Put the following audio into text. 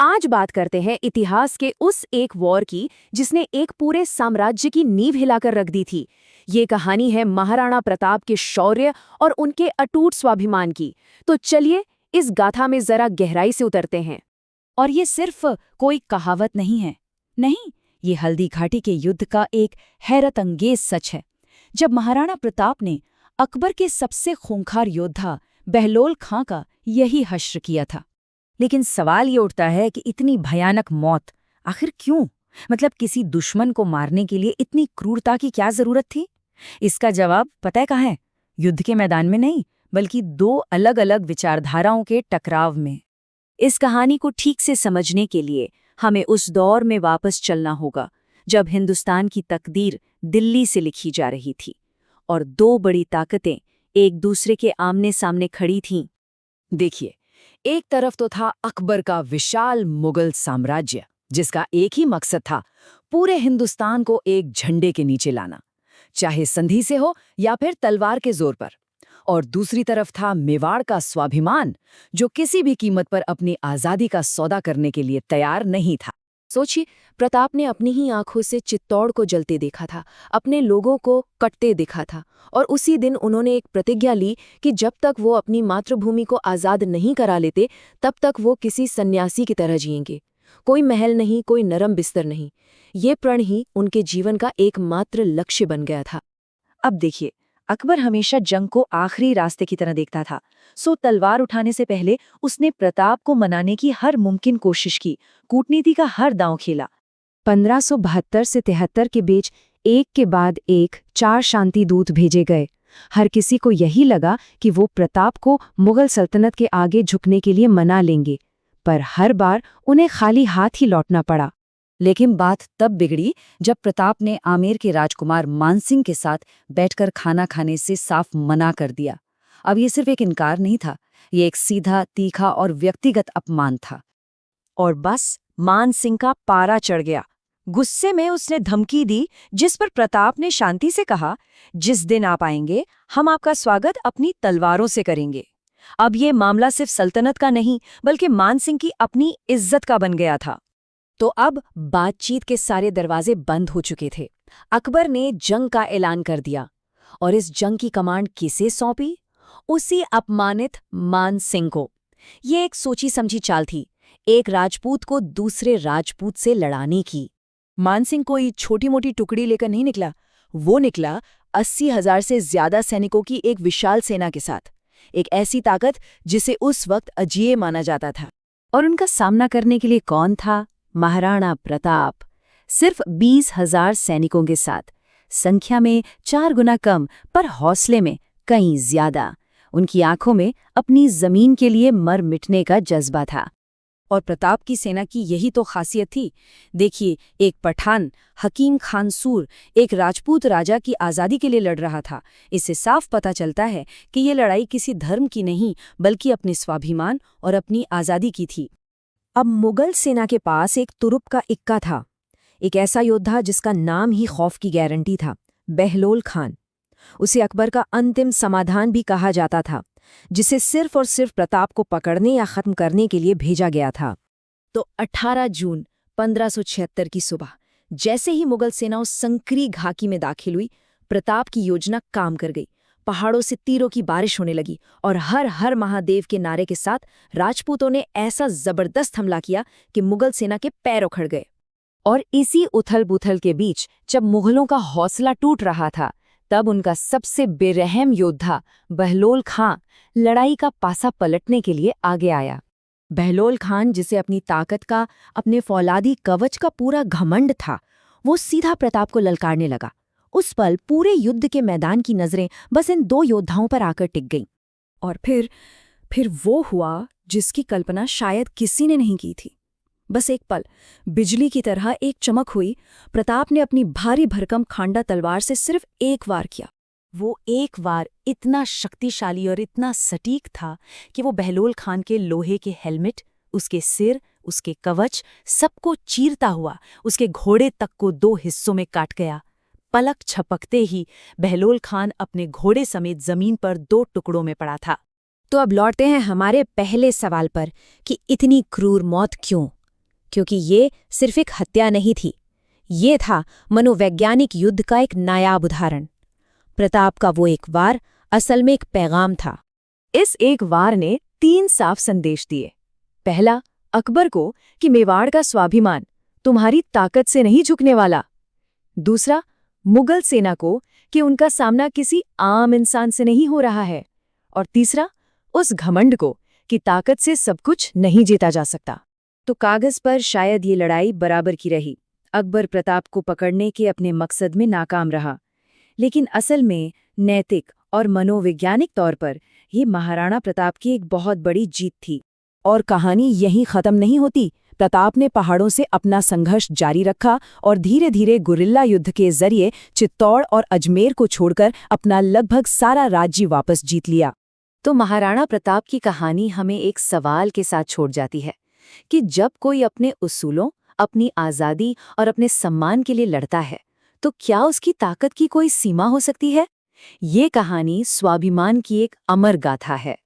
आज बात करते हैं इतिहास के उस एक वॉर की जिसने एक पूरे साम्राज्य की नींव हिलाकर रख दी थी। ये कहानी है महाराणा प्रताप के शौर्य और उनके अटूट स्वाभिमान की। तो चलिए इस गाथा में जरा गहराई से उतरते हैं। और ये सिर्फ कोई कहावत नहीं है। नहीं, ये हल्दी घाटी के युद्ध का एक हैरत अंगेज सच है। जब महाराणा प्रताप ने अकबर के सबसे खूंखार योद्धा बहलोल खां का यही हश्र किया था। लेकिन सवाल ये उठता है कि इतनी भयानक मौत आखिर क्यों? मतलब किसी दुश्मन को मारने के लिए इतनी क्रूरता की क्या जरूरत थी? इसका जवाब पता है कहाँ है? युद्ध के मैदान में नहीं, बल्कि दो अलग अलग विचारधाराओं के टकराव में। इस कहानी को ठीक से समझने के लिए हमें उस दौर में वापस चलना होगा जब हिंदुस्तान की तकदीर दिल्ली से लिखी जा रही थी और दो बड़ी ताकतें एक दूसरे के आमने सामने खड़ी थीं। देखिए, एक तरफ तो था अकबर का विशाल मुगल साम्राज्य, जिसका एक ही मकसद था पूरे हिंदुस्तान को एक झंडे के नीचे लाना, चाहे संधि से हो या फिर तलवार के जोर पर। और दूसरी तरफ था मेवाड़ का स्वाभिमान, जो किसी भी कीमत पर अपनी आजादी का सौदा करने के लिए तैयार नहीं था। सोचिए, प्रताप ने अपनी ही आंखों से चित्तौड़ को जलते देखा था, अपने लोगों को कटते देखा था, और उसी दिन उन्होंने एक प्रतिज्ञा ली कि जब तक वो अपनी मातृभूमि को आज़ाद नहीं करा लेते तब तक वो किसी सन्यासी की तरह जिएंगे। कोई महल नहीं, कोई नरम बिस्तर नहीं। ये प्रण ही उनके जीवन का एकमात्र लक्ष्य बन गया था। अब देखिए, अकबर हमेशा जंग को आखिरी रास्ते की तरह देखता था। सो तलवार उठाने से पहले उसने प्रताप को मनाने की हर मुमकिन कोशिश की, कूटनीति का हर दांव खेला। 1572 से 73 के बीच एक के बाद एक 4 शांति दूत भेजे गए। हर किसी को यही लगा कि वो प्रताप को मुगल सल्तनत के आगे झुकने के लिए मना लेंगे, पर हर बार उन्हें खाली हाथ ही लौटना पड़ा। लेकिन बात तब बिगड़ी जब प्रताप ने आमेर के राजकुमार मानसिंह के साथ बैठकर खाना खाने से साफ मना कर दिया। अब ये सिर्फ एक इनकार नहीं था, ये एक सीधा, तीखा और व्यक्तिगत अपमान था। और बस मानसिंह का पारा चढ़ गया। गुस्से में उसने धमकी दी, जिस पर प्रताप ने शांति से कहा, जिस दिन आप आएंगे हम आपका स्वागत अपनी तलवारों से करेंगे। अब ये मामला सिर्फ सल्तनत का नहीं, बल्कि मानसिंह की अपनी इज्जत का बन गया था। तो अब बातचीत के सारे दरवाजे बंद हो चुके थे। अकबर ने जंग का ऐलान कर दिया, और इस जंग की कमांड किसे सौंपी? उसी अपमानित मानसिंह को। ये एक सोची समझी चाल थी, एक राजपूत को दूसरे राजपूत से लड़ाने की। मानसिंह कोई छोटी मोटी टुकड़ी लेकर नहीं निकला, वो निकला 80,000 से ज्यादा सैनिकों की एक विशाल सेना के साथ, एक ऐसी ताकत जिसे उस वक्त अजेय माना जाता था। और उनका सामना करने के लिए कौन था? महाराणा प्रताप। सिर्फ 20,000 सैनिकों के साथ, संख्या में 4 गुना कम, पर हौसले में कहीं ज्यादा। उनकी आंखों में अपनी जमीन के लिए मर मिटने का जज्बा था। और प्रताप की सेना की यही तो खासियत थी। देखिए, एक पठान हकीम खान सूर एक राजपूत राजा की आज़ादी के लिए लड़ रहा था। इससे साफ पता चलता है कि ये लड़ाई किसी धर्म की नहीं, बल्कि अपने स्वाभिमान और अपनी आज़ादी की थी। अब मुगल सेना के पास एक तुरुप का इक्का था, एक ऐसा योद्धा जिसका नाम ही खौफ की गारंटी था, बहलोल खान। उसे अकबर का अंतिम समाधान भी कहा जाता था, जिसे सिर्फ और सिर्फ प्रताप को पकड़ने या खत्म करने के लिए भेजा गया था। तो 18 जून 1576 की सुबह जैसे ही मुगल सेना उस संकरी घाटी में दाखिल हुई, प्रताप की योजना काम कर गई। पहाड़ों से तीरों की बारिश होने लगी, और हर हर महादेव के नारे के साथ राजपूतों ने ऐसा जबरदस्त हमला किया कि मुगल सेना के पैर उखड़ गए। और इसी उथल-पुथल के बीच जब मुगलों का हौसला टूट रहा था, तब उनका सबसे बेरहम योद्धा बहलोल खां लड़ाई का पासा पलटने के लिए आगे आया। बहलोल खान, जिसे अपनी ताकत का, अपने फौलादी कवच का पूरा घमंड था, वो सीधा प्रताप को ललकारने लगा। उस पल पूरे युद्ध के मैदान की नजरें बस इन 2 योद्धाओं पर आकर टिक गईं। और फिर वो हुआ जिसकी कल्पना शायद किसी ने नहीं की थी। बस एक पल, बिजली की तरह एक चमक हुई। प्रताप ने अपनी भारी भरकम खांडा तलवार से सिर्फ एक वार किया। वो एक वार इतना शक्तिशाली और इतना सटीक था कि वो बहलोल खान के लोहे के हेलमेट, उसके सिर, उसके कवच, सबको चीरता हुआ उसके घोड़े तक को 2 हिस्सों में काट गया। पलक झपकते ही बहलोल खान अपने घोड़े समेत जमीन पर 2 टुकड़ों में पड़ा था। तो अब लौटते हैं हमारे पहले सवाल पर कि इतनी क्रूर मौत क्यों? क्योंकि ये सिर्फ एक हत्या नहीं थी, ये था मनोवैज्ञानिक युद्ध का एक नायाब उदाहरण। प्रताप का वो एक वार असल में एक पैगाम था। इस एक वार ने 3 साफ संदेश दिए। पहला, अकबर को कि मेवाड़ का स्वाभिमान तुम्हारी ताकत से नहीं झुकने वाला। दूसरा, मुगल सेना को कि उनका सामना किसी आम इंसान से नहीं हो रहा है। और तीसरा, उस घमंड को कि ताकत से सब कुछ नहीं जीता जा सकता। तो कागज पर शायद ये लड़ाई बराबर की रही। अकबर प्रताप को पकड़ने के अपने मकसद में नाकाम रहा, लेकिन असल में नैतिक और मनोवैज्ञानिक तौर पर ये महाराणा प्रताप की एक बहुत बड़ी जीत थी। और कहानी यहीं खत्म नहीं होती। प्रताप ने पहाड़ों से अपना संघर्ष जारी रखा और धीरे धीरे गुरिल्ला युद्ध के जरिए चित्तौड़ और अजमेर को छोड़कर अपना लगभग सारा राज्य वापस जीत लिया। तो महाराणा प्रताप की कहानी हमें एक सवाल के साथ छोड़ जाती है कि जब कोई अपने उसूलों, अपनी आज़ादी और अपने सम्मान के लिए लड़ता है, तो क्या उसकी ताकत की कोई सीमा हो सकती है? ये कहानी स्वाभिमान की एक अमर गाथा है।